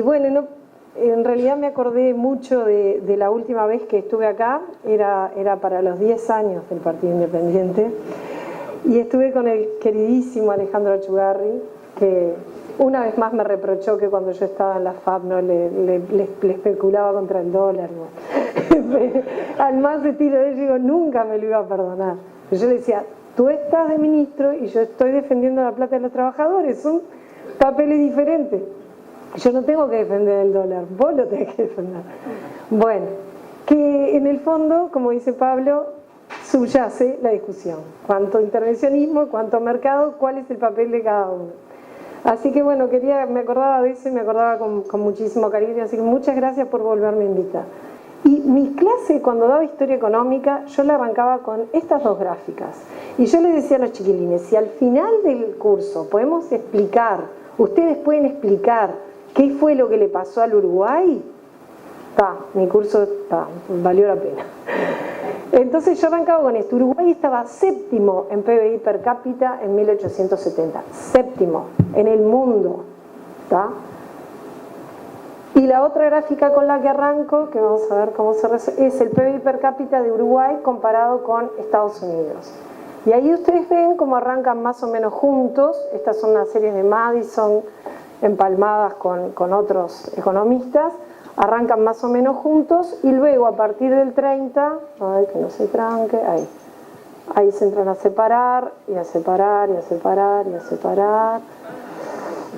bueno, en realidad me acordé mucho de la última vez que estuve acá, era para los 10 años del Partido Independiente, y estuve con el queridísimo Alejandro Achugarri, que una vez más me reprochó que cuando yo estaba en la FAP no le especulaba contra el dólar. Al más estilo de él, digo, nunca me lo iba a perdonar. Pero yo le decía, tú estás de ministro y yo estoy defendiendo la plata de los trabajadores, son papeles diferentes. Yo no tengo que defender el dólar, vos lo tenés que defender. Bueno, que en el fondo, como dice Pablo, subyace la discusión. Cuánto intervencionismo, cuánto mercado, cuál es el papel de cada uno. Así que bueno, me acordaba de eso y me acordaba con muchísimo cariño, así que muchas gracias por volverme a invitar. Y mi clase, cuando daba historia económica, yo la arrancaba con estas dos gráficas. Y yo les decía a los chiquilines, si al final del curso podemos explicar, ustedes pueden explicar qué fue lo que le pasó al Uruguay, mi curso valió la pena. Entonces yo arrancaba con esto. Uruguay estaba séptimo en PBI per cápita en 1870, séptimo en el mundo, ¿tá? Y la otra gráfica con la que arranco, que vamos a ver cómo se resuelve, es el PBI per cápita de Uruguay comparado con Estados Unidos. Y ahí ustedes ven cómo arrancan más o menos juntos. Estas son una serie de Madison empalmadas con otros economistas. Arrancan más o menos juntos y luego a partir del 30, a ver que no se tranque, ahí se entran a separar y a separar y a separar y a separar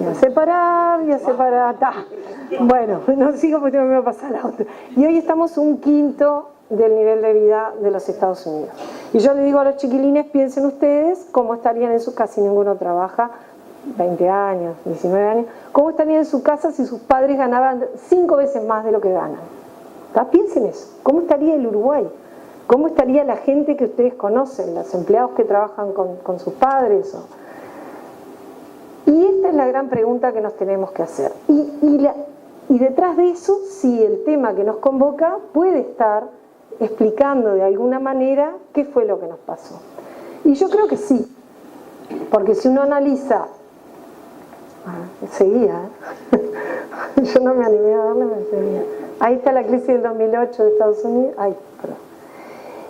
y a separar y a separar. Bueno, no sigo porque me va a pasar la otra. Y hoy estamos un quinto del nivel de vida de los Estados Unidos. Y yo le digo a los chiquilines, piensen ustedes cómo estarían en sus casas, si ninguno trabaja, 20 años, 19 años, ¿cómo estarían en su casa si sus padres ganaban 5 veces más de lo que ganan? Piensen eso, ¿cómo estaría el Uruguay? ¿Cómo estaría la gente que ustedes conocen, los empleados que trabajan con sus padres? Y esta es la gran pregunta que nos tenemos que hacer. Y detrás de eso, sí, el tema que nos convoca puede estar explicando de alguna manera qué fue lo que nos pasó. Y yo creo que sí, porque si uno analiza... seguía, yo no me animé a darle, me seguía. Ahí está la crisis del 2008 de Estados Unidos. Perdón.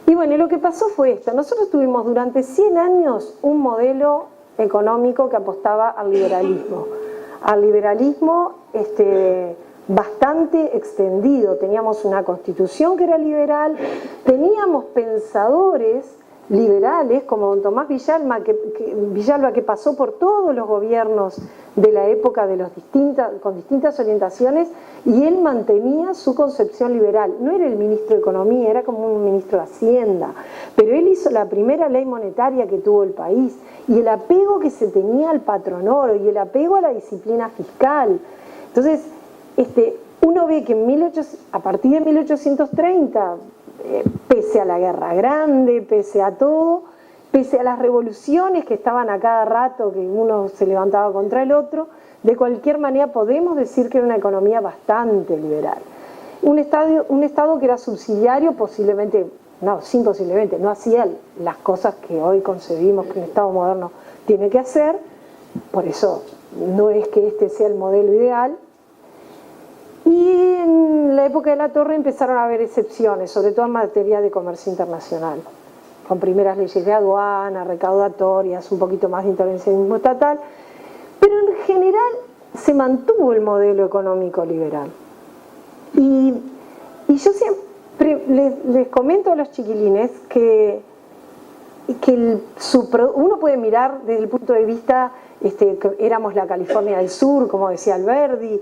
Y bueno, lo que pasó fue esto. Nosotros tuvimos durante 100 años un modelo económico que apostaba al liberalismo bastante extendido. Teníamos una constitución que era liberal, teníamos pensadores liberales como don Tomás Villalba que pasó por todos los gobiernos de la época con distintas orientaciones, y él mantenía su concepción liberal. No era el ministro de Economía, era como un ministro de Hacienda, pero él hizo la primera ley monetaria que tuvo el país, y el apego que se tenía al patronoro y el apego a la disciplina fiscal. Entonces uno ve que a partir de 1830, pese a la Guerra Grande, pese a todo, pese a las revoluciones que estaban a cada rato, que uno se levantaba contra el otro, de cualquier manera podemos decir que era una economía bastante liberal. Un Estado que era subsidiario, no hacía las cosas que hoy concebimos que un Estado moderno tiene que hacer. Por eso no es que este sea el modelo ideal. Y en la época de la Torre empezaron a haber excepciones, sobre todo en materia de comercio internacional, con primeras leyes de aduana, recaudatorias, un poquito más de intervencionismo estatal, pero en general se mantuvo el modelo económico liberal. Y yo siempre les comento a los chiquilines que uno puede mirar desde el punto de vista que éramos la California del Sur, como decía Alberdi,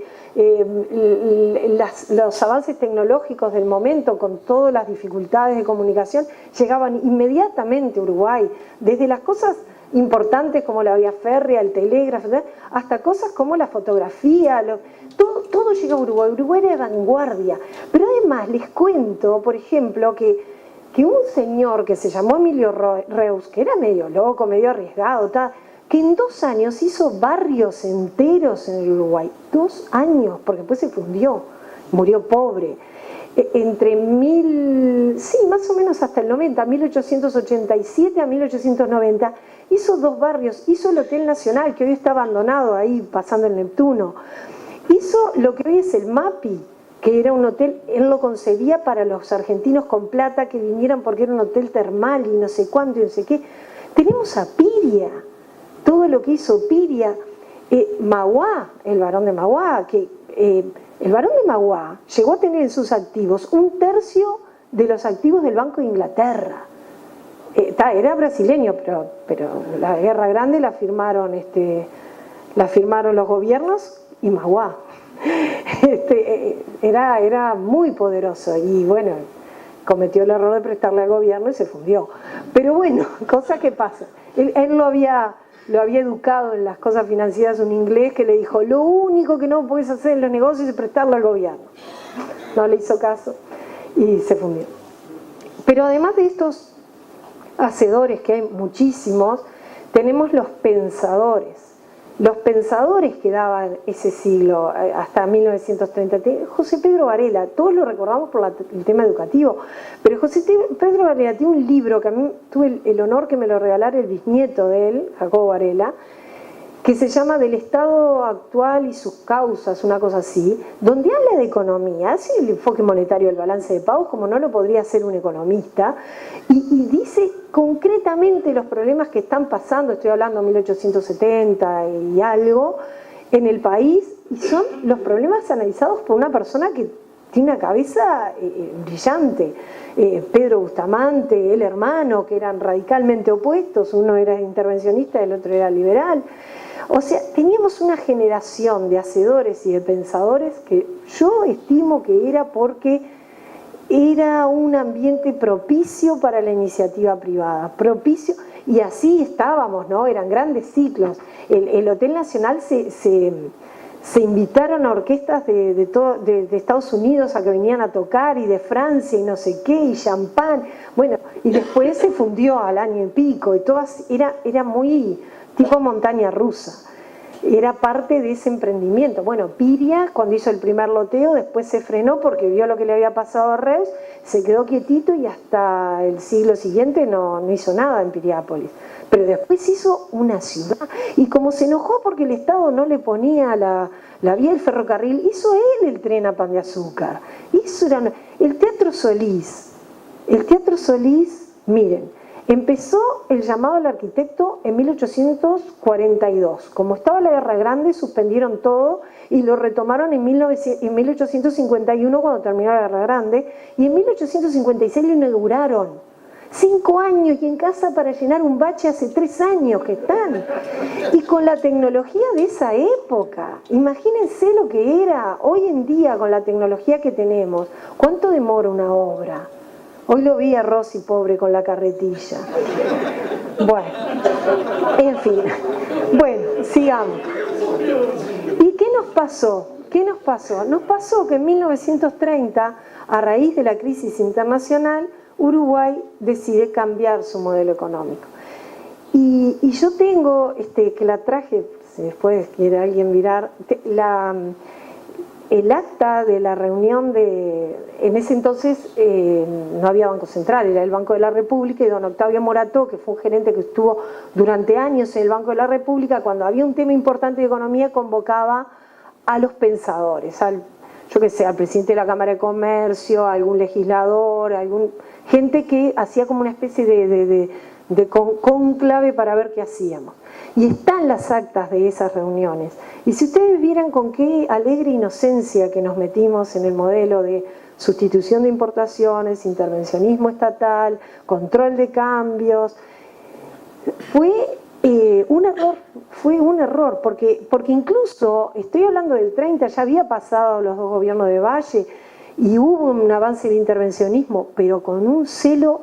los avances tecnológicos del momento con todas las dificultades de comunicación llegaban inmediatamente a Uruguay, desde las cosas importantes como la vía férrea, el telégrafo, hasta cosas como la fotografía, todo llegó a Uruguay. Uruguay era vanguardia, pero además les cuento, por ejemplo, que un señor que se llamó Emilio Reus, que era medio loco, medio arriesgado, que en 2 años hizo barrios enteros en el Uruguay. 2 años, porque después se fundió, murió pobre. Más o menos hasta el 90, 1887 a 1890, hizo 2 barrios, hizo el Hotel Nacional, que hoy está abandonado ahí, pasando el Neptuno. Hizo lo que hoy es el MAPI, que era un hotel, él lo concebía para los argentinos con plata que vinieran porque era un hotel termal y no sé cuánto y no sé qué. Tenemos a Piria, todo lo que hizo Piria. Magua, el barón de Magua, que el barón de Magua llegó a tener en sus activos 1/3 de los activos del Banco de Inglaterra. Era brasileño, pero la Guerra Grande la firmaron los gobiernos y Magua. Era muy poderoso y bueno, cometió el error de prestarle al gobierno y se fundió. Pero bueno, cosas que pasan. Él lo había educado en las cosas financieras un inglés que le dijo: lo único que no puedes hacer en los negocios es prestarle al gobierno. No le hizo caso y se fundió. Pero además de estos hacedores, que hay muchísimos, tenemos los pensadores que daban ese siglo hasta 1930. José Pedro Varela, todos lo recordamos por el tema educativo, pero José Pedro Varela tiene un libro que a mí tuve el honor que me lo regalara el bisnieto de él, Jacobo Varela, que se llama Del Estado Actual y sus causas, una cosa así, donde habla de economía, hace el enfoque monetario del balance de pagos como no lo podría hacer un economista, y dice concretamente los problemas que están pasando, estoy hablando de 1870 y algo, en el país, y son los problemas analizados por una persona que tiene una cabeza brillante. Pedro Bustamante, el hermano, que eran radicalmente opuestos, uno era intervencionista y el otro era liberal. O sea, teníamos una generación de hacedores y de pensadores que yo estimo que era porque era un ambiente propicio para la iniciativa privada, propicio, y así estábamos, ¿no? Eran grandes ciclos. El Hotel Nacional se invitaron a orquestas de Estados Unidos a que vinieran a tocar, y de Francia y no sé qué, y champán, bueno, y después se fundió al año y pico, y todas, era muy tipo montaña rusa, era parte de ese emprendimiento. Bueno, Piria, cuando hizo el primer loteo, después se frenó porque vio lo que le había pasado a Reus, se quedó quietito y hasta el siglo siguiente no hizo nada en Piriápolis. Pero después hizo una ciudad, y como se enojó porque el Estado no le ponía la vía del ferrocarril, hizo él el tren a Pan de Azúcar. El Teatro Solís. El Teatro Solís, miren, empezó el llamado al arquitecto en 1842. Como estaba la Guerra Grande, suspendieron todo y lo retomaron en 1851 cuando terminó la Guerra Grande, y en 1856 lo inauguraron. 5 años, y en casa para llenar un bache hace 3 años que están. Y con la tecnología de esa época, imagínense lo que era hoy en día con la tecnología que tenemos. ¿Cuánto demora una obra? Hoy lo vi a Rosy, pobre, con la carretilla. Bueno, en fin. Bueno, sigamos. ¿Y qué nos pasó? Nos pasó que en 1930, a raíz de la crisis internacional, Uruguay decide cambiar su modelo económico. Y yo tengo, que la traje, si después quiere alguien mirar, el acta de la reunión en ese entonces no había Banco Central, era el Banco de la República, y don Octavio Morató, que fue un gerente que estuvo durante años en el Banco de la República, cuando había un tema importante de economía, convocaba a los pensadores, al presidente de la Cámara de Comercio, a algún legislador, gente que hacía como una especie de cónclave para ver qué hacíamos. Y están las actas de esas reuniones. Y si ustedes vieran con qué alegre inocencia que nos metimos en el modelo de sustitución de importaciones, intervencionismo estatal, control de cambios, fue un error, porque incluso, estoy hablando del 30, ya había pasado los 2 gobiernos de Valle y hubo un avance del intervencionismo, pero con un celo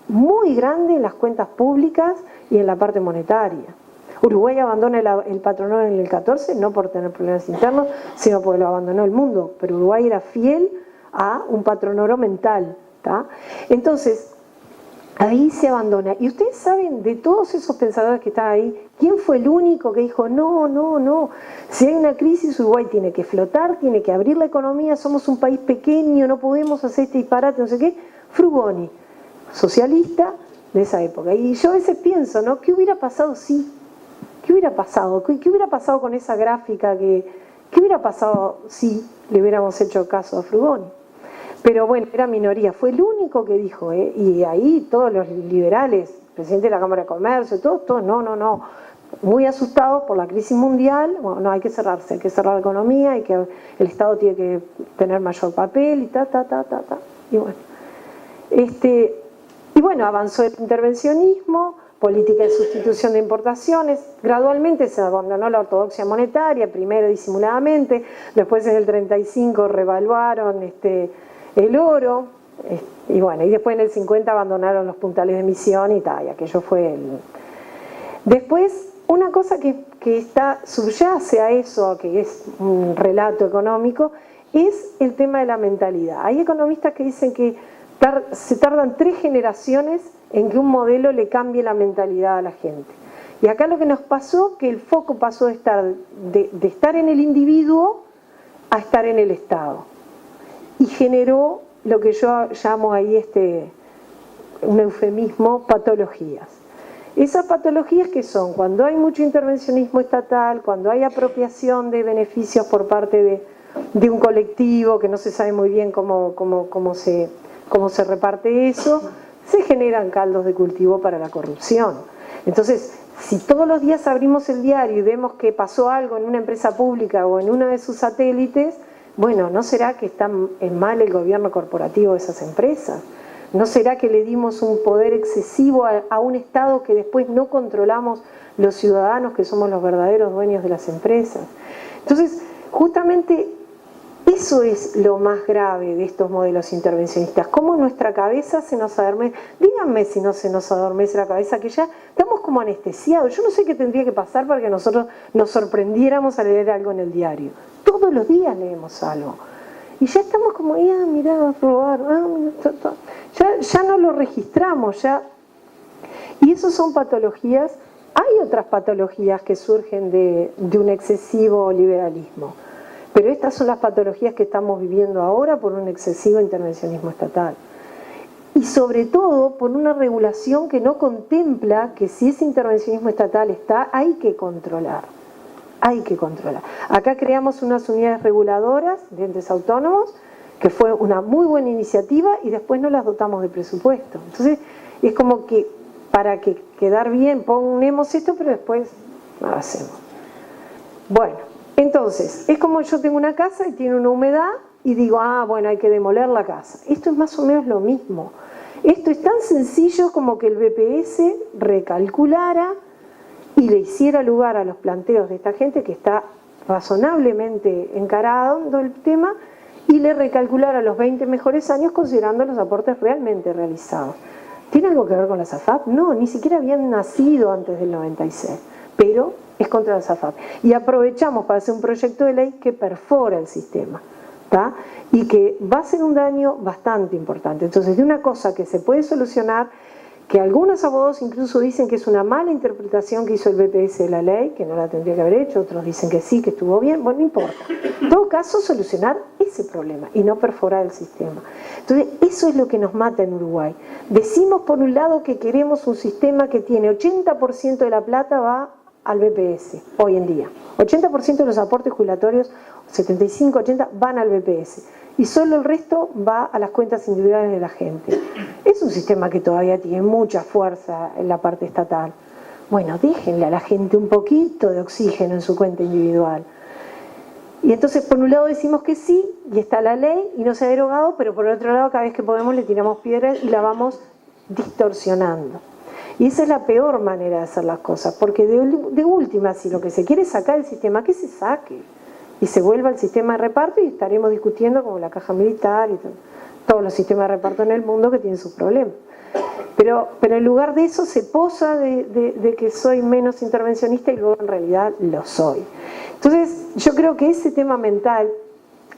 muy grande en las cuentas públicas y en la parte monetaria. Uruguay abandona el patronor en el 14, no por tener problemas internos, sino porque lo abandonó el mundo, pero Uruguay era fiel a un patronoro mental, ¿tá? Entonces, ahí se abandona. Y ustedes saben, de todos esos pensadores que estaban ahí, ¿quién fue el único que dijo no? Si hay una crisis, Uruguay tiene que flotar, tiene que abrir la economía, somos un país pequeño, no podemos hacer este disparate, no sé qué. Frugoni, socialista de esa época. Y yo a veces pienso, ¿no? ¿Qué hubiera pasado si? ¿Qué hubiera pasado? ¿Qué hubiera pasado con esa gráfica que ¿Qué hubiera pasado si le hubiéramos hecho caso a Frugoni? Pero bueno, era minoría, fue el único que dijo, y ahí todos los liberales, presidente de la Cámara de Comercio, todos, no, muy asustados por la crisis mundial. Bueno, no, hay que cerrarse, hay que cerrar la economía, hay que, el Estado tiene que tener mayor papel y y bueno. Y bueno, avanzó el intervencionismo, política de sustitución de importaciones, gradualmente se abandonó la ortodoxia monetaria, primero disimuladamente, después en el 35 revaluaron el oro, y bueno, y después en el 50 abandonaron los puntales de emisión y aquello fue el... Después, una cosa que subyace a eso, que es un relato económico, es el tema de la mentalidad. Hay economistas que dicen que se tardan 3 generaciones en que un modelo le cambie la mentalidad a la gente. Y acá lo que nos pasó, que el foco pasó de estar en el individuo a estar en el Estado. Y generó lo que yo llamo ahí un eufemismo, patologías. Esas patologías que son cuando hay mucho intervencionismo estatal, cuando hay apropiación de beneficios por parte de un colectivo que no se sabe muy bien cómo se reparte eso, se generan caldos de cultivo para la corrupción. Entonces, si todos los días abrimos el diario y vemos que pasó algo en una empresa pública o en uno de sus satélites, bueno, ¿no será que está mal el gobierno corporativo de esas empresas? ¿No será que le dimos un poder excesivo a un Estado que después no controlamos los ciudadanos, que somos los verdaderos dueños de las empresas? Entonces, justamente eso es lo más grave de estos modelos intervencionistas. Cómo nuestra cabeza se nos adormece. Díganme si no se nos adormece la cabeza, que ya estamos como anestesiados. Yo no sé qué tendría que pasar para que nosotros nos sorprendiéramos a leer algo en el diario. Todos los días leemos algo. Y ya estamos como, mirá, robar, ya no lo registramos, ya. Y eso son patologías. Hay otras patologías que surgen de un excesivo liberalismo. Pero estas son las patologías que estamos viviendo ahora por un excesivo intervencionismo estatal. Y sobre todo por una regulación que no contempla que si ese intervencionismo estatal está, hay que controlar. Hay que controlar. Acá creamos unas unidades reguladoras de entes autónomos, que fue una muy buena iniciativa, y después no las dotamos de presupuesto. Entonces, es como que para que quedar bien ponemos esto, pero después no lo hacemos. Bueno, entonces, es como yo tengo una casa y tiene una humedad y digo, bueno, hay que demoler la casa. Esto es más o menos lo mismo. Esto es tan sencillo como que el BPS recalculara y le hiciera lugar a los planteos de esta gente que está razonablemente encarando el tema, y le recalculara los 20 mejores años considerando los aportes realmente realizados. ¿Tiene algo que ver con las AFAP? No, ni siquiera habían nacido antes del 96, pero es contra las AFAP. Y aprovechamos para hacer un proyecto de ley que perfora el sistema, ¿tá? Y que va a ser un daño bastante importante. Entonces, de una cosa que se puede solucionar, que algunos abogados incluso dicen que es una mala interpretación que hizo el BPS de la ley, que no la tendría que haber hecho, otros dicen que sí, que estuvo bien, bueno, no importa. En todo caso, solucionar ese problema y no perforar el sistema. Entonces, eso es lo que nos mata en Uruguay. Decimos por un lado que queremos un sistema que tiene 80% de la plata va al BPS, hoy en día. 80% de los aportes jubilatorios, 75, 80, van al BPS. Y solo el resto va a las cuentas individuales de la gente. Es un sistema que todavía tiene mucha fuerza en la parte estatal. Bueno, déjenle a la gente un poquito de oxígeno en su cuenta individual. Y entonces, por un lado decimos que sí, y está la ley, y no se ha derogado, pero por otro lado, cada vez que podemos le tiramos piedras y la vamos distorsionando. Y esa es la peor manera de hacer las cosas, porque de última, si lo que se quiere es sacar el sistema, que se saque y se vuelva al sistema de reparto, y estaremos discutiendo como la caja militar y todos los sistemas de reparto en el mundo que tienen sus problemas. Pero en lugar de eso se posa de que soy menos intervencionista y luego en realidad lo soy. Entonces yo creo que ese tema mental,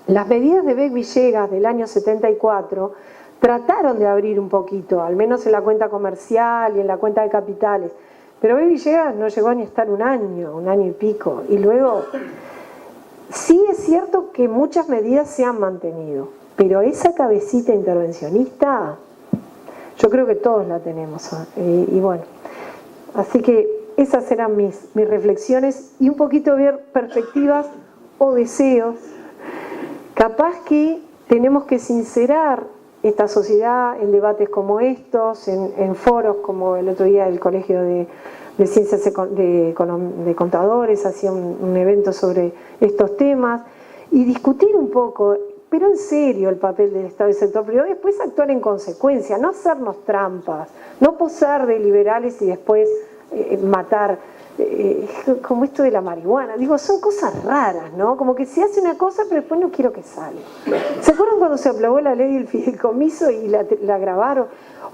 las medidas de Beck Villegas del año 74 trataron de abrir un poquito, al menos en la cuenta comercial y en la cuenta de capitales, pero Beck Villegas no llegó ni a estar un año y pico, y luego sí es cierto que muchas medidas se han mantenido, pero esa cabecita intervencionista yo creo que todos la tenemos, y bueno, así que esas eran mis reflexiones y un poquito ver perspectivas o deseos. Capaz que tenemos que sincerar esta sociedad en debates como estos, en foros como el otro día del Colegio de Ciencias de Contadores, hacía un evento sobre estos temas, y discutir un poco, pero en serio, el papel del Estado y del sector privado, y después actuar en consecuencia, no hacernos trampas, no posar de liberales y después matar, como esto de la marihuana. Digo, son cosas raras, ¿no? Como que se hace una cosa, pero después no quiero que salga. ¿Se acuerdan cuando se aprobó la ley del fideicomiso y la grabaron?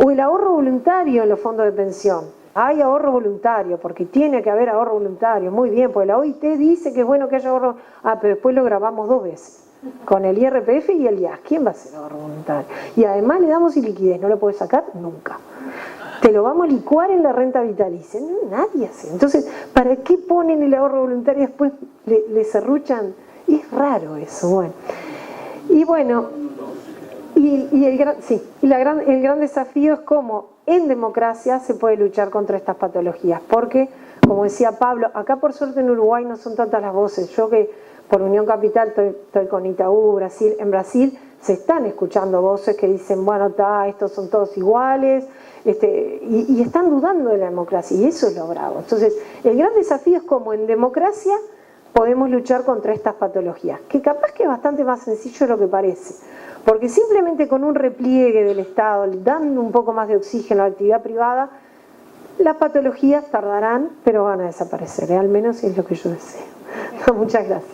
O el ahorro voluntario en los fondos de pensión. Hay ahorro voluntario, porque tiene que haber ahorro voluntario. Muy bien, pues la OIT dice que es bueno que haya ahorro. Pero después lo grabamos 2 veces. Con el IRPF y el IAS. ¿Quién va a hacer ahorro voluntario? Y además le damos iliquidez, no lo puedes sacar nunca. Te lo vamos a licuar en la renta vitalicia. No, nadie hace. Entonces, ¿para qué ponen el ahorro voluntario y después le serruchan? Es raro eso. Bueno. Y bueno, el gran desafío es cómo en democracia se puede luchar contra estas patologías. Porque, como decía Pablo, acá por suerte en Uruguay no son tantas las voces. Yo que por Unión Capital estoy con Itaú, Brasil. En Brasil se están escuchando voces que dicen, bueno, estos son todos iguales, y están dudando de la democracia, y eso es lo bravo. Entonces, el gran desafío es cómo en democracia podemos luchar contra estas patologías, que capaz que es bastante más sencillo de lo que parece, porque simplemente con un repliegue del Estado, dando un poco más de oxígeno a la actividad privada, las patologías tardarán, pero van a desaparecer, al menos es lo que yo deseo. Muchas gracias.